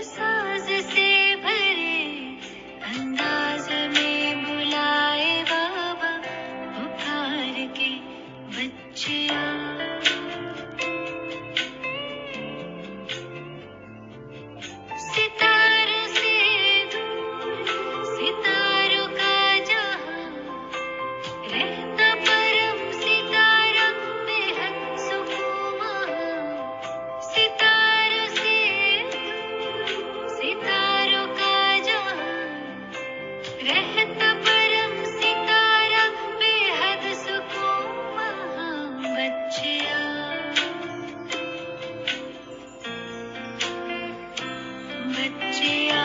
साज से भरे अंदाज में बुलाए बाबा पुकार के बच्चिया। सितारों से दूर सितारों का जहां रहता परम सितारा बेहद सुकून वहां। सितारों से दूर सितारों का जहां रहता परम सितारा बेहद सुकून वहां। बच्चिया बच्चिया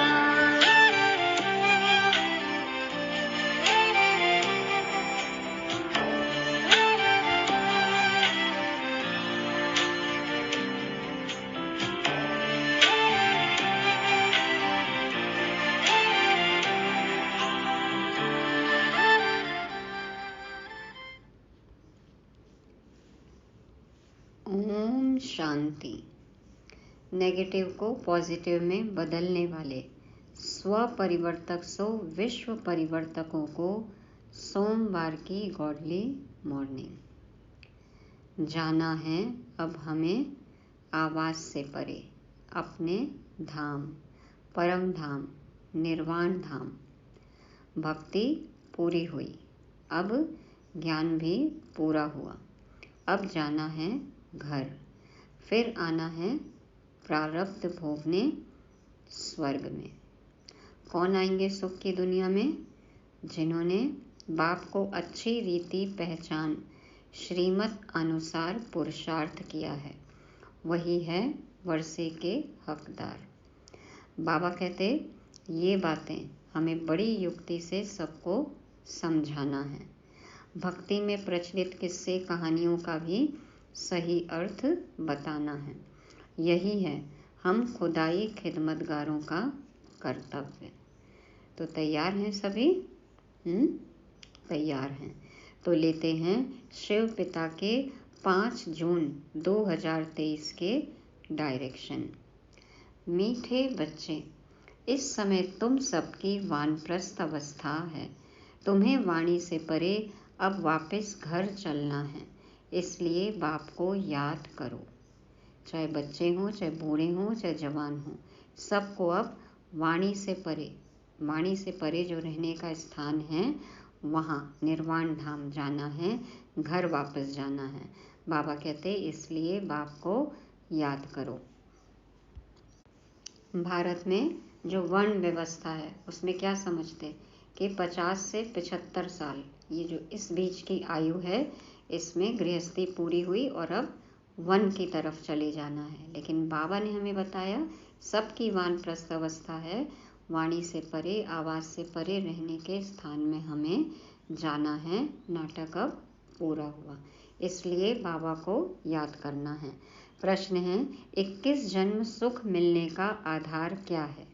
ओम शांति। नेगेटिव को पॉजिटिव में बदलने वाले स्व परिवर्तक सो विश्व परिवर्तकों को सोमवार की गॉडली मॉर्निंग। जाना है अब हमें आवाज से परे अपने धाम, परम धाम, निर्वाण धाम। भक्ति पूरी हुई, अब ज्ञान भी पूरा हुआ। अब जाना है घर, फिर आना है प्रारब्ध भोगने स्वर्ग में। कौन आएंगे सुख की दुनिया में? जिन्होंने बाप को अच्छी रीति पहचान श्रीमत अनुसार पुरुषार्थ किया है, वही है वर्षे के हकदार। बाबा कहते ये बातें हमें बड़ी युक्ति से सबको समझाना है। भक्ति में प्रचलित किस्से कहानियों का भी सही अर्थ बताना है। यही है हम खुदाई खिदमतगारों का कर्तव्य। तो तैयार हैं सभी? तैयार हैं तो लेते हैं शिव पिता के 5 जून 2023 के डायरेक्शन। मीठे बच्चे, इस समय तुम सबकी वानप्रस्थ अवस्था है। तुम्हें वाणी से परे अब वापस घर चलना है, इसलिए बाप को याद करो। चाहे बच्चे हों, चाहे बूढ़े हों, चाहे जवान हों, सबको अब वाणी से परे जो रहने का स्थान है वहाँ निर्वाण धाम जाना है, घर वापस जाना है। बाबा कहते इसलिए बाप को याद करो। भारत में जो वर्ण व्यवस्था है उसमें क्या समझते कि 50 से 75 साल, ये जो इस बीच की आयु है, इसमें गृहस्थी पूरी हुई और अब वन की तरफ चले जाना है। लेकिन बाबा ने हमें बताया सबकी वानप्रस्थ अवस्था है, वाणी से परे, आवाज़ से परे रहने के स्थान में हमें जाना है। नाटक अब पूरा हुआ, इसलिए बाबा को याद करना है। प्रश्न है 21 जन्म सुख मिलने का आधार क्या है?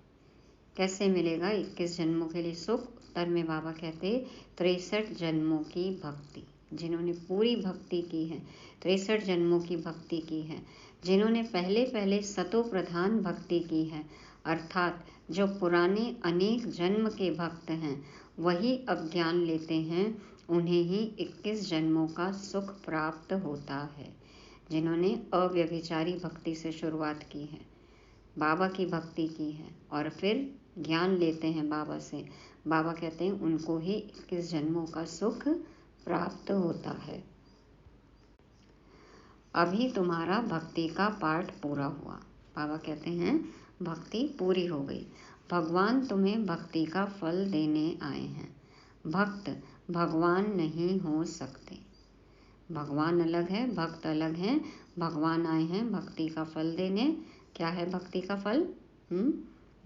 कैसे मिलेगा 21 जन्मों के लिए सुख? उत्तर में बाबा कहते 63 जन्मों की भक्ति। जिन्होंने पूरी भक्ति की है, 63 जन्मों की भक्ति की है, जिन्होंने पहले सतो प्रधान भक्ति की है, अर्थात जो पुराने अनेक जन्म के भक्त हैं वही अब ज्ञान लेते हैं, उन्हें ही 21 जन्मों का सुख प्राप्त होता है। जिन्होंने अव्यभिचारी भक्ति से शुरुआत की है, बाबा की भक्ति की है और फिर ज्ञान लेते हैं बाबा से, बाबा कहते हैं उनको ही 21 जन्मों का सुख प्राप्त होता है। अभी तुम्हारा भक्ति का पाठ पूरा हुआ। बाबा कहते हैं भक्ति पूरी हो गई, भगवान तुम्हें भक्ति का फल देने आए हैं। भक्त भगवान नहीं हो सकते। भगवान अलग है, भक्त अलग हैं। भगवान आए हैं भक्ति का फल देने। क्या है भक्ति का फल?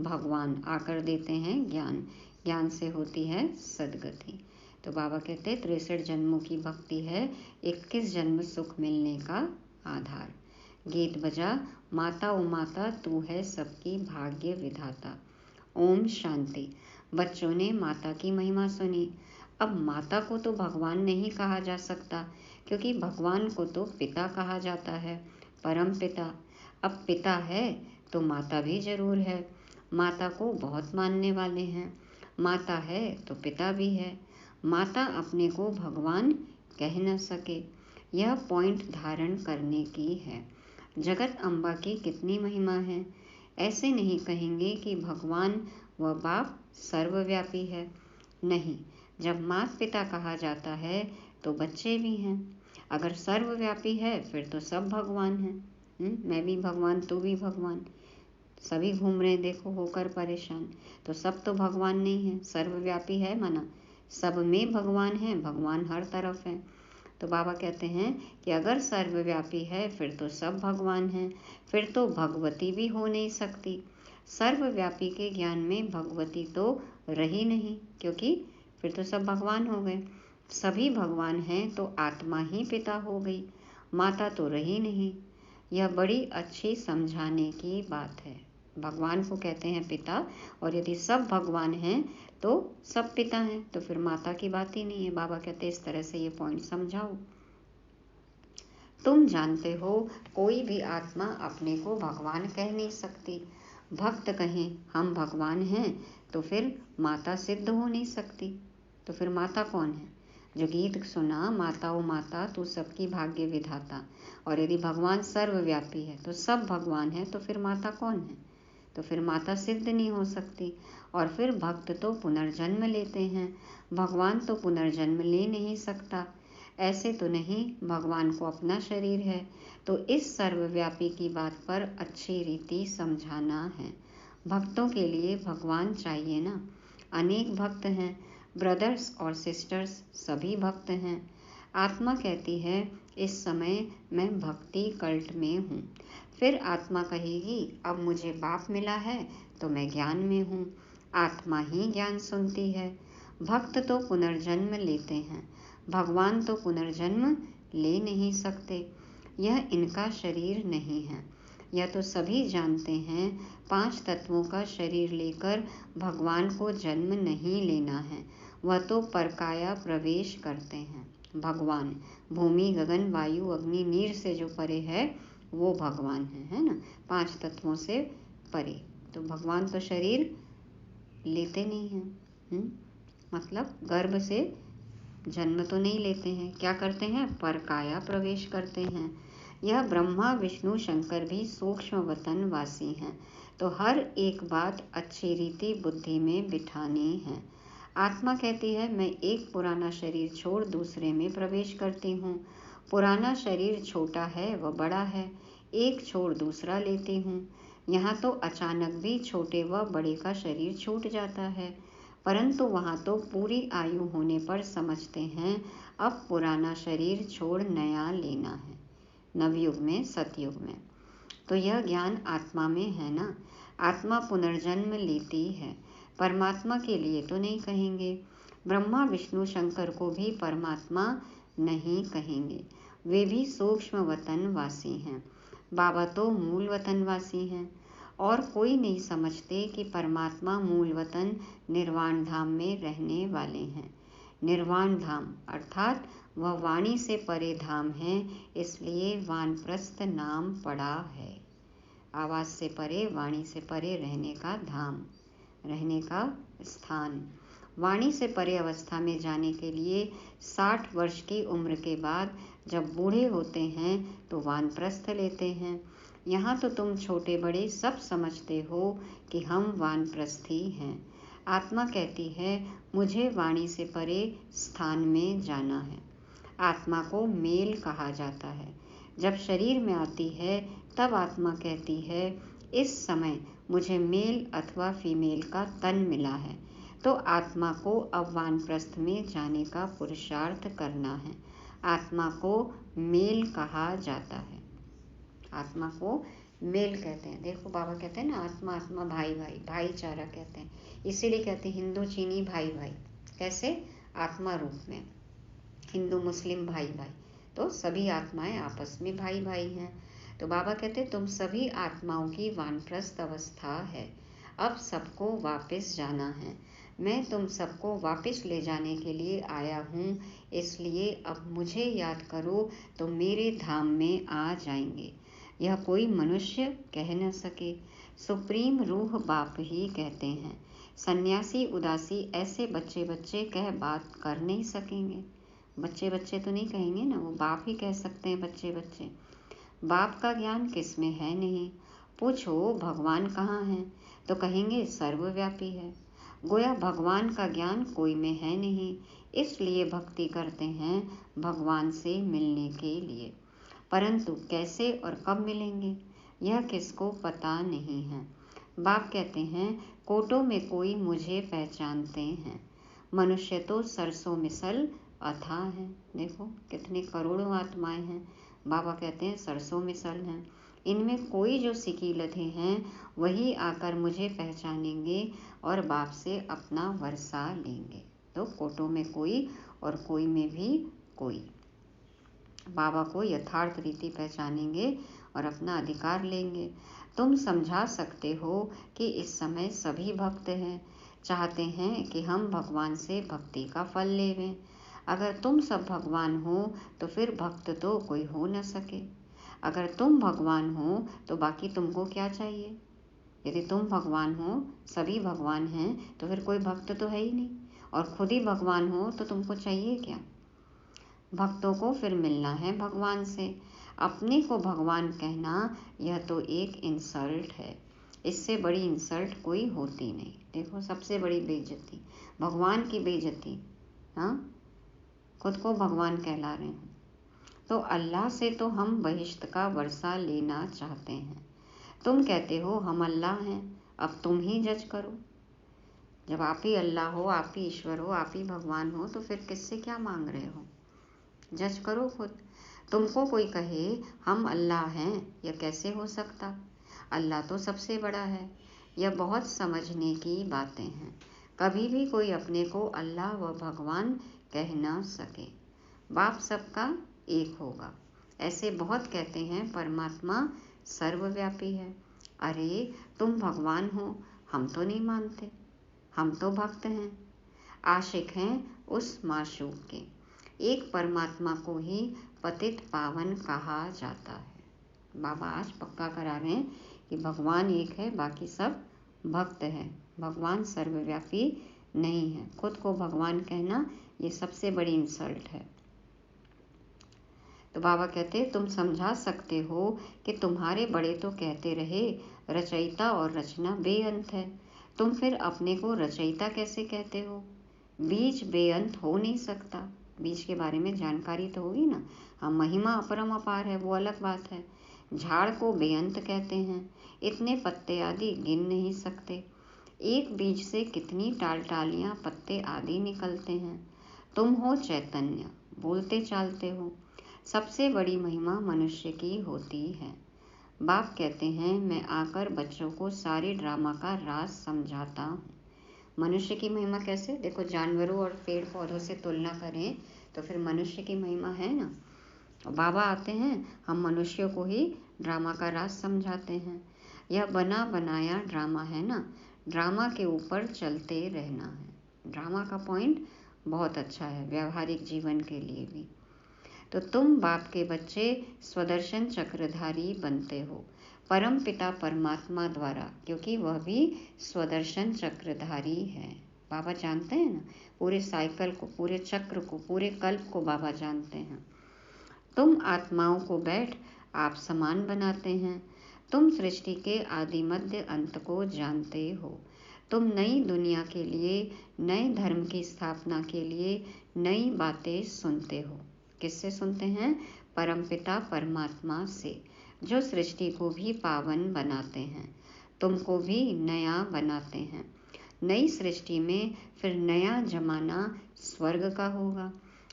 भगवान आकर देते हैं ज्ञान, ज्ञान से होती है सद्गति। तो बाबा कहते 63 जन्मों की भक्ति है 21 जन्म सुख मिलने का आधार। गीत बजा, माता ओ माता तू है सबकी भाग्य विधाता। ओम शांति। बच्चों ने माता की महिमा सुनी। अब माता को तो भगवान नहीं कहा जा सकता, क्योंकि भगवान को तो पिता कहा जाता है, परम पिता। अब पिता है तो माता भी जरूर है। माता को बहुत मानने वाले हैं। माता है तो पिता भी है। माता अपने को भगवान कह न सके, यह पॉइंट धारण करने की है। जगत अम्बा की कितनी महिमा है। ऐसे नहीं कहेंगे कि भगवान व बाप सर्वव्यापी है। नहीं, जब माता पिता कहा जाता है तो बच्चे भी हैं। अगर सर्वव्यापी है फिर तो सब भगवान हैं। मैं भी भगवान, तू भी भगवान, सभी घूम रहे हैं देखो होकर परेशान। तो सब तो भगवान नहीं है। सर्वव्यापी है माना सब में भगवान है, भगवान हर तरफ है। तो बाबा कहते हैं कि अगर सर्वव्यापी है फिर तो सब भगवान हैं, फिर तो भगवती भी हो नहीं सकती। सर्वव्यापी के ज्ञान में भगवती तो रही नहीं, क्योंकि फिर तो सब भगवान हो गए। सभी भगवान हैं तो आत्मा ही पिता हो गई, माता तो रही नहीं। यह बड़ी अच्छी समझाने की बात है। भगवान को कहते हैं पिता, और यदि सब भगवान हैं तो सब पिता हैं, तो फिर माता की बात ही नहीं है। बाबा कहते हैं इस तरह से ये पॉइंट समझाओ। तुम जानते हो कोई भी आत्मा अपने को भगवान कह नहीं सकती। भक्त कहें हम भगवान हैं तो फिर माता सिद्ध हो नहीं सकती। तो फिर माता कौन है? जो गीत सुना, माता ओ माता तू सबकी भाग्य विधाता। और यदि भगवान सर्वव्यापी है तो सब भगवान है, तो फिर माता कौन है? तो फिर माता सिद्ध नहीं हो सकती। और फिर भक्त तो पुनर्जन्म लेते हैं, भगवान तो पुनर्जन्म ले नहीं सकता। ऐसे तो नहीं, भगवान को अपना शरीर है। तो इस सर्वव्यापी की बात पर अच्छी रीति समझाना है। भक्तों के लिए भगवान चाहिए ना। अनेक भक्त हैं, ब्रदर्स और सिस्टर्स सभी भक्त हैं। आत्मा कहती है इस समय मैं भक्ति कल्ट में हूँ। फिर आत्मा कहेगी अब मुझे बाप मिला है तो मैं ज्ञान में हूँ। आत्मा ही ज्ञान सुनती है। भक्त तो पुनर्जन्म लेते हैं, भगवान तो पुनर्जन्म ले नहीं सकते। यह इनका शरीर नहीं है। यह तो सभी जानते हैं 5 तत्वों का शरीर लेकर भगवान को जन्म नहीं लेना है। वह तो परकाया प्रवेश करते हैं। भगवान भूमि गगन वायु अग्नि नीर से जो परे है वो भगवान है ना, 5 तत्वों से परे। तो भगवान तो शरीर लेते नहीं हैं। मतलब गर्भ से जन्म तो नहीं लेते हैं। क्या करते हैं? परकाया प्रवेश करते हैं। यह ब्रह्मा विष्णु शंकर भी सूक्ष्म वतन वासी हैं। तो हर एक बात अच्छी रीति बुद्धि में बिठानी है। आत्मा कहती है मैं एक पुराना शरीर छोड़ दूसरे में प्रवेश करती हूँ। पुराना शरीर छोटा है व बड़ा है, एक छोड़ दूसरा लेती हूँ। यहाँ तो अचानक भी छोटे व बड़े का शरीर छूट जाता है, परंतु वहाँ तो पूरी आयु होने पर समझते हैं अब पुराना शरीर छोड़ नया लेना है, नवयुग में सतयुग में। तो यह ज्ञान आत्मा में है ना। आत्मा पुनर्जन्म लेती है, परमात्मा के लिए तो नहीं कहेंगे। ब्रह्मा विष्णु शंकर को भी परमात्मा नहीं कहेंगे, वे भी सूक्ष्म वतन वासी हैं। बाबा तो मूल वतन वासी हैं, और कोई नहीं समझते कि परमात्मा मूल वतन निर्वाण धाम में रहने वाले हैं। निर्वाण धाम अर्थात वह वाणी से परे धाम है, इसलिए वानप्रस्थ नाम पड़ा है। आवाज से परे, वाणी से परे रहने का धाम, रहने का स्थान। वाणी से परे अवस्था में जाने के लिए 60 वर्ष की उम्र के बाद जब बूढ़े होते हैं तो वानप्रस्थ लेते हैं। यहाँ तो तुम छोटे बड़े सब समझते हो कि हम वानप्रस्थी हैं। आत्मा कहती है मुझे वाणी से परे स्थान में जाना है। आत्मा को मेल कहा जाता है। जब शरीर में आती है तब आत्मा कहती है इस समय मुझे मेल अथवा फीमेल का तन मिला है, तो आत्मा को अब वानप्रस्थ में जाने का पुरुषार्थ करना है। आत्मा को मेल कहा जाता है। आत्मा को मेल कहते हैं। देखो बाबा कहते हैं ना आत्मा आत्मा भाई भाई, भाईचारा कहते हैं। इसीलिए कहते हैं हिंदू चीनी भाई भाई। कैसे? आत्मा रूप में हिंदू मुस्लिम भाई भाई, तो सभी आत्माएं आपस में भाई भाई हैं। तो बाबा कहते हैं तुम सभी आत्माओं की वानप्रस्थ अवस्था है। अब सबको वापस जाना है। मैं तुम सबको वापस ले जाने के लिए आया हूँ, इसलिए अब मुझे याद करो तो मेरे धाम में आ जाएंगे। यह कोई मनुष्य कह न सके। सुप्रीम रूह बाप ही कहते हैं। सन्यासी उदासी ऐसे बच्चे बच्चे कह बात कर नहीं सकेंगे। बच्चे बच्चे तो नहीं कहेंगे ना, वो बाप ही कह सकते हैं बच्चे बच्चे। बाप का ज्ञान किस में है नहीं। पूछो भगवान कहाँ है तो कहेंगे सर्वव्यापी है। गोया भगवान का ज्ञान कोई में है नहीं, इसलिए भक्ति करते हैं भगवान से मिलने के लिए। परंतु कैसे और कब मिलेंगे यह किसको पता नहीं है। बाप कहते हैं कोटों में कोई मुझे पहचानते हैं, मनुष्य तो सरसों मिसल अथाह है। देखो कितने करोड़ों आत्माएं हैं। बाबा कहते हैं सरसों मिसल हैं, इनमें कोई जो सिकीलते हैं वही आकर मुझे पहचानेंगे और बाप से अपना वर्षा लेंगे। तो कोटों में कोई और कोई में भी कोई बाबा को यथार्थ रीति पहचानेंगे और अपना अधिकार लेंगे। तुम समझा सकते हो कि इस समय सभी भक्त हैं, चाहते हैं कि हम भगवान से भक्ति का फल लेवें। अगर तुम सब भगवान हो तो फिर भक्त तो कोई हो न सके। अगर तुम भगवान हो तो बाकी तुमको क्या चाहिए। यदि तुम भगवान हो, सभी भगवान हैं, तो फिर कोई भक्त तो है ही नहीं, और खुद ही भगवान हो तो तुमको चाहिए क्या। भक्तों को फिर मिलना है भगवान से। अपने को भगवान कहना यह तो एक इंसल्ट है, इससे बड़ी इंसल्ट कोई होती नहीं। देखो सबसे बड़ी बेइज्जती भगवान की बेइज्जती। हाँ, खुद को भगवान कहला रहे हैं। तो अल्लाह से तो हम बहिश्त का वर्षा लेना चाहते हैं। तुम कहते हो हम अल्लाह हैं, अब तुम ही जज करो। जब आप ही अल्लाह हो, आप ही ईश्वर हो, आप ही भगवान हो, तो फिर किससे क्या मांग रहे हो। जज करो खुद। तुमको कोई कहे हम अल्लाह हैं, यह कैसे हो सकता। अल्लाह तो सबसे बड़ा है। यह बहुत समझने की बातें हैं। कभी भी कोई अपने को अल्लाह व भगवान कह ना सके। बाप सबका एक होगा। ऐसे बहुत कहते हैं परमात्मा सर्वव्यापी है। अरे तुम भगवान हो, हम तो नहीं मानते, हम तो भक्त हैं, आशिक हैं उस माशूक के। एक परमात्मा को ही पतित पावन कहा जाता है। बाबा आज पक्का करा रहे हैं कि भगवान एक है, बाकी सब भक्त है। भगवान सर्वव्यापी नहीं है। खुद को भगवान कहना ये सबसे बड़ी इंसल्ट है। तो बाबा कहते तुम समझा सकते हो कि तुम्हारे बड़े तो कहते रहे रचयिता और रचना बेअंत है, तुम फिर अपने को रचयिता कैसे कहते हो। बीज बेअंत हो नहीं सकता। बीज के बारे में जानकारी तो होगी ना। हाँ, महिमा अपरम अपार है, वो अलग बात है। झाड़ को बेअंत कहते हैं, इतने पत्ते आदि गिन नहीं सकते। एक बीज से कितनी टालियां पत्ते आदि निकलते हैं। तुम हो चैतन्य, बोलते चालते हो। सबसे बड़ी महिमा मनुष्य की होती है। बाप कहते हैं मैं आकर बच्चों को सारे ड्रामा का राज समझाता हूँ। मनुष्य की महिमा कैसे, देखो जानवरों और पेड़ पौधों से तुलना करें तो फिर मनुष्य की महिमा है ना। बाबा आते हैं, हम मनुष्यों को ही ड्रामा का राज समझाते हैं। यह बना बनाया ड्रामा है ना, ड्रामा के ऊपर चलते रहना है। ड्रामा का पॉइंट बहुत अच्छा है व्यवहारिक जीवन के लिए भी। तो तुम बाप के बच्चे स्वदर्शन चक्रधारी बनते हो परम पिता परमात्मा द्वारा, क्योंकि वह भी स्वदर्शन चक्रधारी है। बाबा जानते हैं ना, पूरे साइकिल को, पूरे चक्र को, पूरे कल्प को बाबा जानते हैं। तुम आत्माओं को बैठ आप समान बनाते हैं। तुम सृष्टि के आदि मध्य अंत को जानते हो। तुम नई दुनिया के लिए, नए धर्म की स्थापना के लिए नई बातें सुनते हो। किससे सुनते हैं, परमपिता परमात्मा से, जो सृष्टि को भी पावन बनाते हैं, तुमको भी नया बनाते हैं। नई सृष्टि में फिर नया जमाना स्वर्ग का होगा,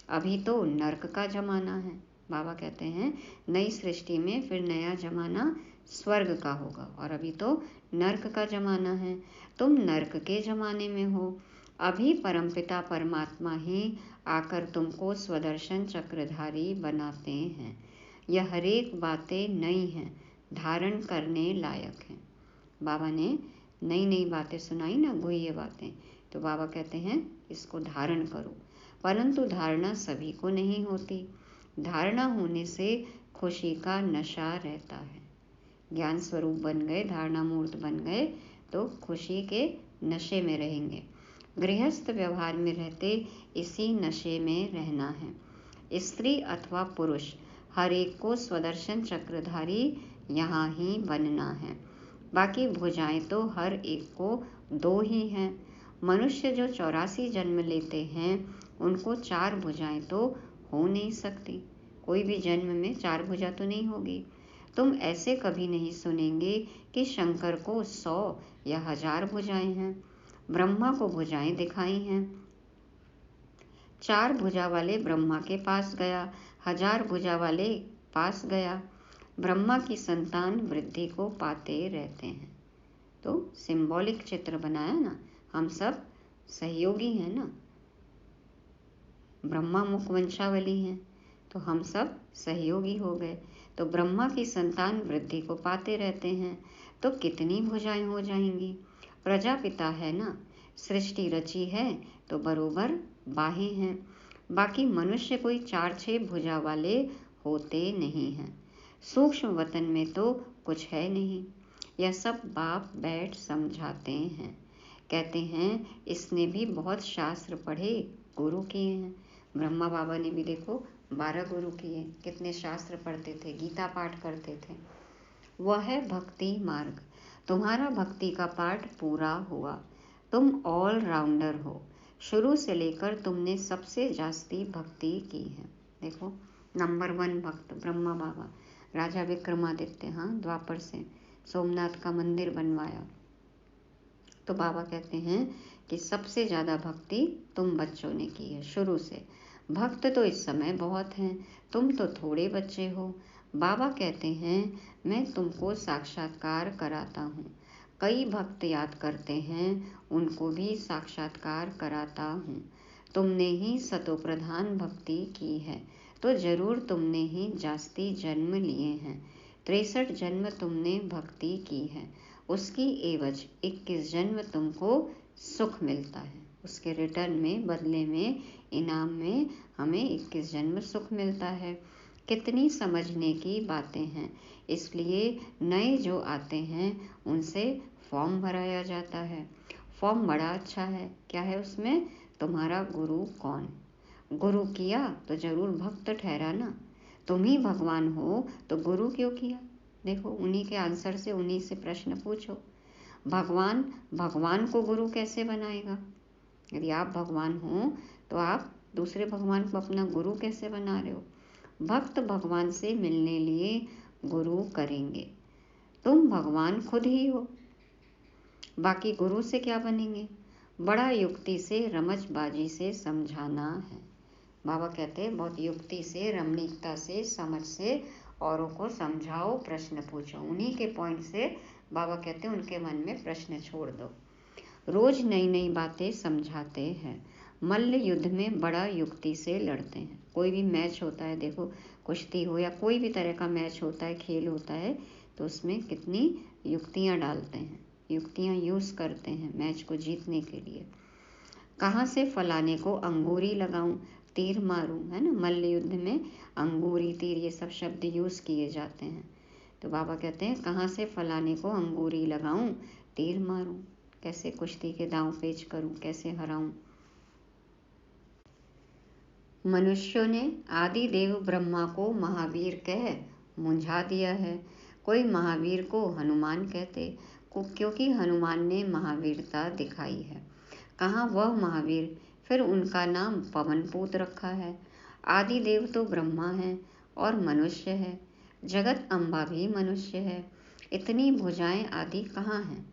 अभी तो नर्क का जमाना है। बाबा कहते हैं नई सृष्टि में फिर नया जमाना स्वर्ग का होगा और अभी तो नर्क का जमाना है। तुम नर्क के जमाने में हो। अभी परमपिता परमात्मा ही आकर तुमको स्वदर्शन चक्रधारी बनाते हैं। यह हरेक बातें नई हैं, धारण करने लायक हैं। बाबा ने नई नई बातें सुनाई ना, गुह्य बातें, तो बाबा कहते हैं इसको धारण करो। परंतु धारणा सभी को नहीं होती। धारणा होने से खुशी का नशा रहता है। ज्ञान स्वरूप बन गए, धारणा मूर्त बन गए तो खुशी के नशे में रहेंगे। गृहस्थ व्यवहार में रहते इसी नशे में रहना है। स्त्री अथवा पुरुष हर एक को स्वदर्शन चक्रधारी यहाँ ही बनना है। बाकी भुजाएं तो हर एक को 2 ही हैं। मनुष्य जो 84 जन्म लेते हैं उनको 4 भुजाएं तो हो नहीं सकती। कोई भी जन्म में 4 भुजा तो नहीं होगी। तुम ऐसे कभी नहीं सुनेंगे कि शंकर को 100 या 1000 भुजाएं हैं। ब्रह्मा को भुजाएं दिखाई हैं। 4 भुजा वाले ब्रह्मा के पास गया, 1000 भुजा वाले पास गया। ब्रह्मा की संतान वृद्धि को पाते रहते हैं। तो सिंबॉलिक चित्र बनाया ना, हम सब सहयोगी हैं ना। ब्रह्मा मुख वंशावली हैं तो हम सब सहयोगी हो गए। तो ब्रह्मा की संतान वृद्धि को पाते रहते हैं तो कितनी भुजाएं हो जाएंगी। प्रजापिता है ना, सृष्टि रची है तो बरोबर बाहें हैं। बाकी मनुष्य कोई 4-6 भुजा वाले होते नहीं हैं। सूक्ष्म वतन में तो कुछ है नहीं। यह सब बाप बैठ समझाते हैं। कहते हैं इसने भी बहुत शास्त्र पढ़े, गुरु किए हैं। ब्रह्मा बाबा ने भी देखो 12 गुरु किए। कितने शास्त्र पढ़ते थे, गीता पाठ करते थे। वह है भक्ति मार्ग। तुम्हारा भक्ति का पाठ पूरा हुआ। तुम ऑल राउंडर हो। शुरू से लेकर तुमने सबसे जास्ती भक्ति की है। देखो नंबर 1 भक्त ब्रह्मा बाबा। राजा विक्रमादित्य, हाँ, द्वापर से सोमनाथ का मंदिर बनवाया। तो बाबा कहते हैं कि सबसे ज़्यादा भक्ति तुम बच्चों ने की है शुरू से। भक्त तो इस समय बहुत हैं, तुम तो थोड़े बच्चे हो। बाबा कहते हैं मैं तुमको साक्षात्कार कराता हूँ। कई भक्त याद करते हैं, उनको भी साक्षात्कार कराता हूँ। तुमने ही सतोप्रधान भक्ति की है तो जरूर तुमने ही जास्ती जन्म लिए हैं। 63 जन्म तुमने भक्ति की है, उसकी एवज 21 जन्म तुमको सुख मिलता है। उसके रिटर्न में, बदले में, इनाम में हमें 21 जन्म सुख मिलता है। कितनी समझने की बातें हैं। इसलिए नए जो आते हैं उनसे फॉर्म भराया जाता है। फॉर्म बड़ा अच्छा है। क्या है उसमें? तुम्हारा गुरु कौन? गुरु किया तो जरूर भक्त ठहरा ना। तुम ही भगवान हो तो गुरु क्यों किया? देखो उन्हीं के आंसर से, उन्हीं से प्रश्न पूछो। भगवान को गुरु कैसे बनाएगा? यदि आप भगवान हो तो आप दूसरे भगवान को अपना गुरु कैसे बना रहे हो? भक्त भगवान से मिलने लिए गुरु करेंगे। तुम भगवान खुद ही हो, बाकी गुरु से क्या बनेंगे? बड़ा युक्ति से, रमजबाजी से समझाना है। बाबा कहते हैं बहुत युक्ति से, रमणीकता से, समझ से औरों को समझाओ, प्रश्न पूछो। उन्हीं के पॉइंट से बाबा कहते हैं उनके मन में प्रश्न छोड़ दो। रोज नई नई बातें समझाते हैं। मल्ल युद्ध में बड़ा युक्ति से लड़ते हैं। कोई भी मैच होता है, देखो कुश्ती हो या कोई भी तरह का मैच होता है, खेल होता है, तो उसमें कितनी युक्तियाँ डालते हैं, युक्तियाँ यूज़ करते हैं मैच को जीतने के लिए। कहाँ से फलाने को अंगूरी लगाऊं, तीर मारूं, है ना। मल्ल युद्ध में अंगूरी, तीर, ये सब शब्द यूज़ किए जाते हैं। तो बाबा कहते हैं कहाँ से फलाने को अंगूरी लगाऊं, तीर मारूं, कैसे कुश्ती के दांव पेच करूं, कैसे हराऊं। मनुष्यों ने आदि देव ब्रह्मा को महावीर कह मुंझा दिया है। कोई महावीर को हनुमान कहते, क्योंकि हनुमान ने महावीरता दिखाई है। कहाँ वह महावीर? फिर उनका नाम पवनपूत रखा है। आदि देव तो ब्रह्मा है और मनुष्य है। जगत अम्बा भी मनुष्य है। इतनी भुजाएं आदि कहाँ हैं?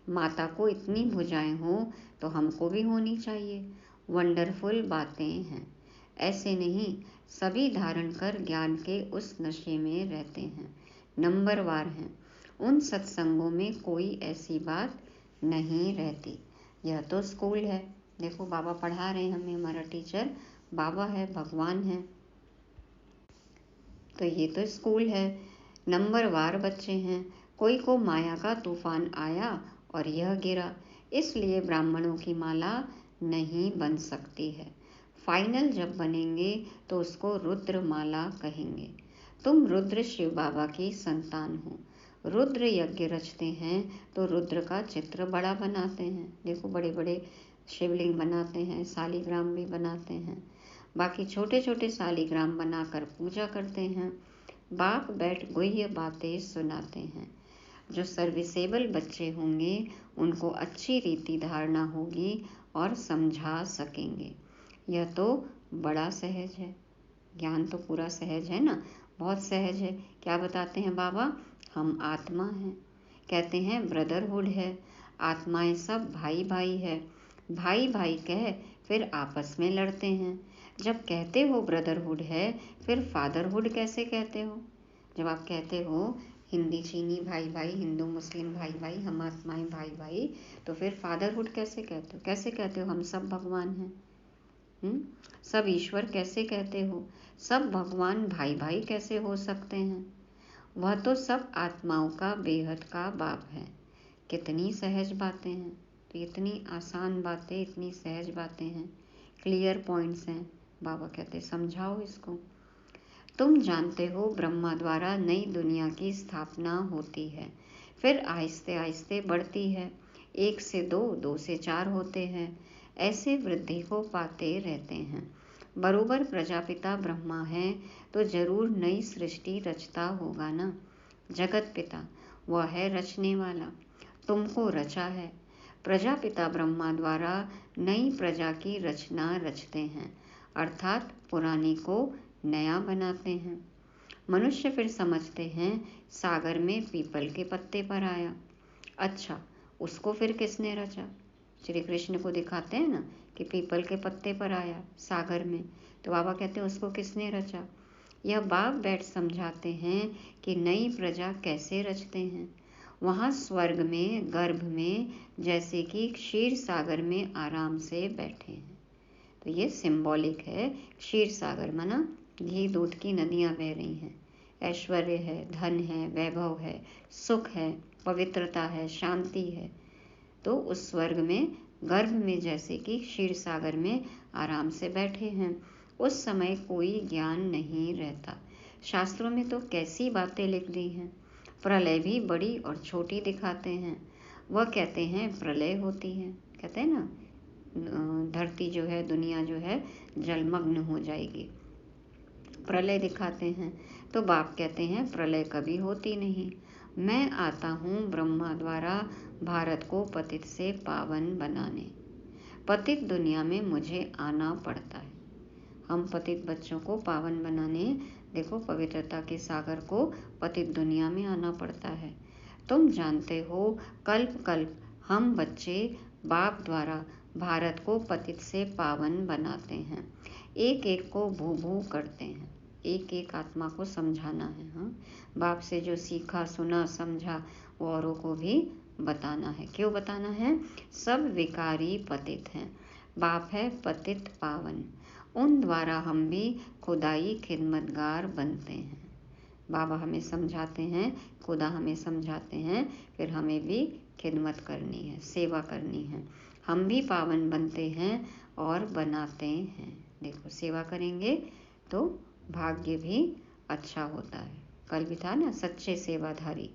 माता को इतनी भुजाएं हो तो हमको भी होनी चाहिए। वंडरफुल बातें हैं। ऐसे नहीं, सभी धारण कर ज्ञान के उस नशे में रहते हैं, नंबरवार हैं। उन सत्संगों में कोई ऐसी बात नहीं रहती। यह तो स्कूल है। देखो बाबा पढ़ा रहे हैं हमें, हमारा टीचर बाबा है, भगवान है। तो ये तो स्कूल है। नंबरवार बच्चे हैं। कोई को माया का तूफान आया और यह गिरा, इसलिए ब्राह्मणों की माला नहीं बन सकती है। फाइनल जब बनेंगे तो उसको रुद्र माला कहेंगे। तुम रुद्र शिव बाबा की संतान हो। रुद्र यज्ञ रचते हैं तो रुद्र का चित्र बड़ा बनाते हैं। देखो बड़े बड़े शिवलिंग बनाते हैं, शालिग्राम भी बनाते हैं, बाकी छोटे छोटे शालिग्राम बनाकर पूजा करते हैं। बाप बैठ गुह्य बातें सुनाते हैं। जो सर्विसेबल बच्चे होंगे उनको अच्छी रीति धारणा होगी और समझा सकेंगे। यह तो बड़ा सहज है, ज्ञान तो पूरा सहज है ना, बहुत सहज है। क्या बताते हैं बाबा? हम आत्मा हैं, कहते हैं ब्रदरहुड है, आत्माएं सब भाई भाई है। भाई भाई कह फिर आपस में लड़ते हैं। जब कहते हो ब्रदरहुड है फिर फादरहुड कैसे कहते हो? जब आप कहते हो हिंदी चीनी भाई भाई, हिंदू मुस्लिम भाई भाई, हम आत्माएं भाई भाई, तो फिर फादरहुड कैसे कहते हो? कैसे कहते हो हम सब भगवान हैं? सब ईश्वर कैसे कहते हो? सब भगवान भाई भाई कैसे हो सकते हैं? वह तो सब आत्माओं का बेहद का बाप है। कितनी सहज बातें हैं। तो इतनी आसान बातें, इतनी सहज बातें हैं, क्लियर पॉइंट्स हैं। बाबा कहते समझाओ इसको। तुम जानते हो ब्रह्मा द्वारा नई दुनिया की स्थापना होती है, फिर आहिस्ते आहिस्ते बढ़ती है। 1 से 2, 2 से 4 होते हैं, ऐसे वृद्धि को पाते रहते हैं। बरोबर प्रजापिता ब्रह्मा है तो जरूर नई सृष्टि रचता होगा ना। जगत पिता वह है रचने वाला, तुमको रचा है। प्रजापिता ब्रह्मा द्वारा नई प्रजा की रचना रचते हैं, अर्थात पुरानी को नया बनाते हैं। मनुष्य फिर समझते हैं सागर में पीपल के पत्ते पर आया। अच्छा, उसको फिर किसने रचा? श्री कृष्ण को दिखाते हैं ना कि पीपल के पत्ते पर आया सागर में, तो बाबा कहते हैं उसको किसने रचा? यह बाप बैठ समझाते हैं कि नई प्रजा कैसे रचते हैं। वहाँ स्वर्ग में, गर्भ में, जैसे कि क्षीर सागर में आराम से बैठे हैं। तो ये सिंबॉलिक है। क्षीर सागर माना घी दूध की नदियाँ बह रही हैं, ऐश्वर्य है, धन है, वैभव है, सुख है, पवित्रता है, शांति है। तो उस स्वर्ग में, गर्भ में, जैसे कि क्षीर सागर में आराम से बैठे हैं। उस समय कोई ज्ञान नहीं रहता। शास्त्रों में तो कैसी बातें लिख दी हैं। प्रलय भी बड़ी और छोटी दिखाते हैं। वह कहते हैं प्रलय होती है, कहते हैं ना धरती जो है, दुनिया जो है जलमग्न हो जाएगी, प्रलय दिखाते हैं। तो बाप कहते हैं प्रलय कभी होती नहीं। मैं आता हूँ ब्रह्मा द्वारा भारत को पतित से पावन बनाने। पतित दुनिया में मुझे आना पड़ता है। हम पतित बच्चों को पावन बनाने, देखो पवित्रता के सागर को पतित दुनिया में आना पड़ता है। तुम जानते हो कल्प कल्प हम बच्चे बाप द्वारा भारत को पतित से पावन बनाते हैं। एक एक को भू भू करते हैं, एक एक आत्मा को समझाना है। हाँ, बाप से जो सीखा, सुना, समझा वो औरों को भी बताना है। क्यों बताना है? सब विकारी पतित हैं, बाप है पतित पावन, उन द्वारा हम भी खुदाई खिदमतगार बनते हैं। बाबा हमें समझाते हैं, खुदा हमें समझाते हैं, फिर हमें भी खिदमत करनी है, सेवा करनी है। हम भी पावन बनते हैं और बनाते हैं। देखो सेवा करेंगे तो भाग्य भी अच्छा होता है। कल भी था ना सच्चे सेवाधारी,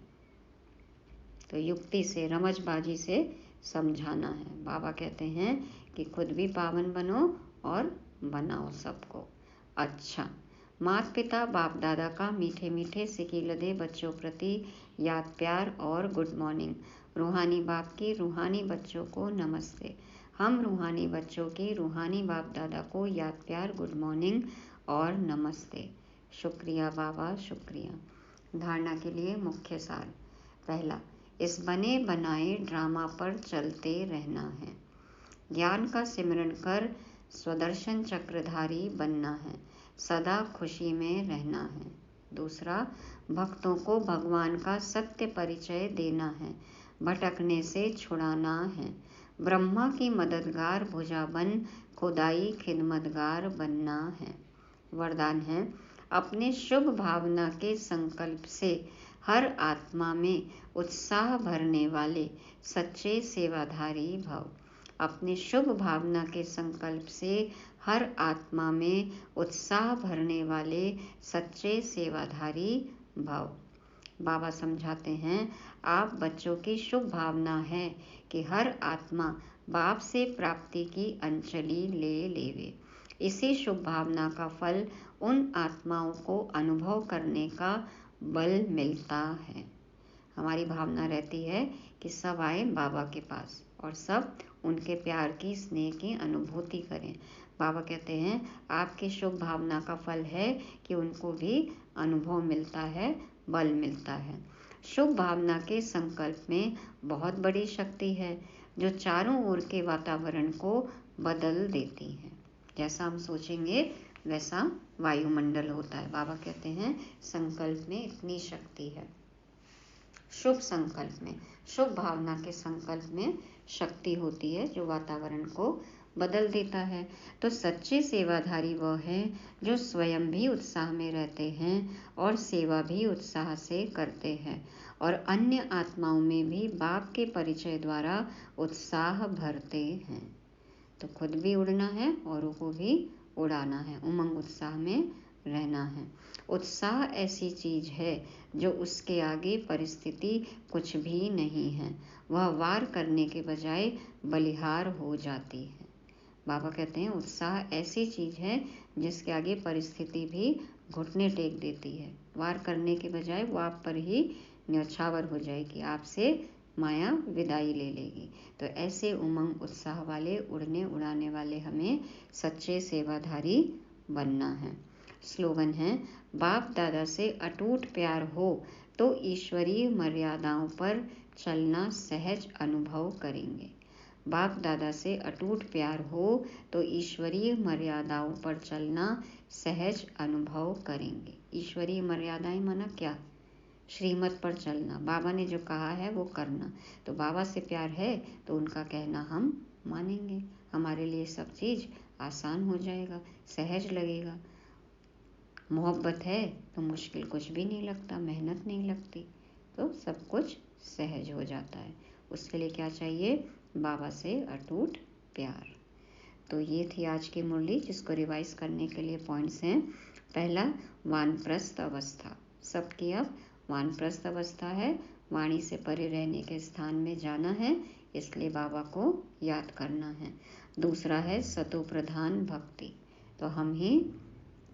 तो युक्ति से, रमजबाजी से समझाना है। बाबा कहते हैं कि खुद भी पावन बनो और बनाओ सबको। अच्छा, माता पिता बाप दादा का मीठे मीठे सिकीलदे बच्चों प्रति याद प्यार और गुड मॉर्निंग। रूहानी बाप की रूहानी बच्चों को नमस्ते। हम रूहानी बच्चों की रूहानी बाप दादा को याद प्यार, गुड मॉर्निंग और नमस्ते। शुक्रिया बाबा, शुक्रिया। धारणा के लिए मुख्य सार। पहला, इस बने बनाए ड्रामा पर चलते रहना है। ज्ञान का सिमरन कर स्वदर्शन चक्रधारी बनना है, सदा खुशी में रहना है। दूसरा, भक्तों को भगवान का सत्य परिचय देना है, भटकने से छुड़ाना है। ब्रह्मा की मददगार भुजा बन खुदाई खिदमतगार बनना है। वरदान है, अपने शुभ भावना के संकल्प से हर आत्मा में उत्साह भरने वाले सच्चे सेवाधारी भव। अपने शुभ भावना के संकल्प से हर आत्मा में उत्साह भरने वाले सच्चे सेवाधारी भव। बाबा समझाते हैं, आप बच्चों की शुभ भावना है कि हर आत्मा बाप से प्राप्ति की अंजलि ले लेवे। इसी शुभ भावना का फल उन आत्माओं को अनुभव करने का बल मिलता है। हमारी भावना रहती है कि सब आए बाबा के पास और सब उनके प्यार की, स्नेह की अनुभूति करें। बाबा कहते हैं, आपकी शुभ भावना का फल है कि उनको भी अनुभव मिलता है, बल मिलता है। शुभ भावना के संकल्प में बहुत बड़ी शक्ति है जो चारों ओर के वातावरण को बदल देती है। जैसा हम सोचेंगे वैसा वायुमंडल होता है। बाबा कहते हैं, संकल्प में इतनी शक्ति है। शुभ संकल्प में, शुभ भावना के संकल्प में शक्ति होती है जो वातावरण को बदल देता है। तो सच्चे सेवाधारी वह हैं जो स्वयं भी उत्साह में रहते हैं और सेवा भी उत्साह से करते हैं और अन्य आत्माओं में भी बाप के परिचय द्वारा उत्साह भरते हैं। तो खुद भी उड़ना है, औरों को भी उड़ाना है, उमंग उत्साह में रहना है। उत्साह ऐसी चीज है जो उसके आगे परिस्थिति कुछ भी नहीं है। वह वार करने के बजाय बलिहार हो जाती है। बाबा कहते हैं, उत्साह ऐसी चीज है जिसके आगे परिस्थिति भी घुटने टेक देती है। वार करने के बजाय वो आप पर ही न्यौछावर हो जाएगी, आपसे माया विदाई ले लेगी। तो ऐसे उमंग उत्साह वाले, उड़ने उड़ाने वाले हमें सच्चे सेवाधारी बनना है। स्लोगन है, बाप दादा से अटूट प्यार हो तो ईश्वरीय मर्यादाओं पर चलना सहज अनुभव करेंगे। बाप दादा से अटूट प्यार हो तो ईश्वरीय मर्यादाओं पर चलना सहज अनुभव करेंगे। ईश्वरीय मर्यादाएं माना क्या? श्रीमत पर चलना, बाबा ने जो कहा है वो करना। तो बाबा से प्यार है तो उनका कहना हम मानेंगे। हमारे लिए सब चीज आसान हो जाएगा, सहज लगेगा। मोहब्बत है तो मुश्किल कुछ भी नहीं लगता, मेहनत नहीं लगती, तो सब कुछ सहज हो जाता है। उसके लिए क्या चाहिए? बाबा से अटूट प्यार। तो ये थी आज की मुरली, जिसको रिवाइज करने के लिए पॉइंट्स हैं। पहला, वानप्रस्थ अवस्था। सबकी अब वानप्रस्थ अवस्था है, वाणी से परे रहने के स्थान में जाना है, इसलिए बाबा को याद करना है। दूसरा है सतो प्रधान भक्ति। तो हम ही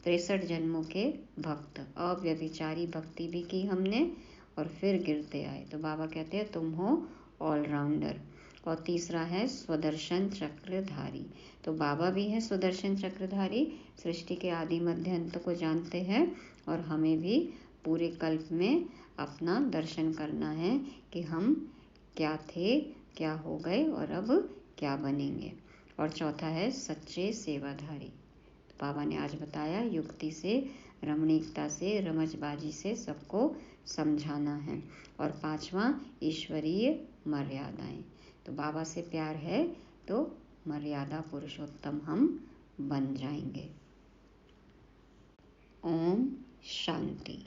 63 जन्मों के भक्त, अव्यभिचारी भक्ति भी की हमने और फिर गिरते आए। तो बाबा कहते हैं तुम हो ऑलराउंडर। और तीसरा है स्वदर्शन चक्रधारी। तो बाबा भी है स्वदर्शन चक्रधारी, सृष्टि के आदि मध्य अंत को जानते हैं और हमें भी पूरे कल्प में अपना दर्शन करना है कि हम क्या थे, क्या हो गए और अब क्या बनेंगे। और चौथा है सच्चे सेवाधारी। बाबा ने आज बताया, युक्ति से, रमणीकता से, रमजबाजी से सबको समझाना है। और पांचवा, ईश्वरीय मर्यादाएं। तो बाबा से प्यार है तो मर्यादा पुरुषोत्तम हम बन जाएंगे। ओम शांति।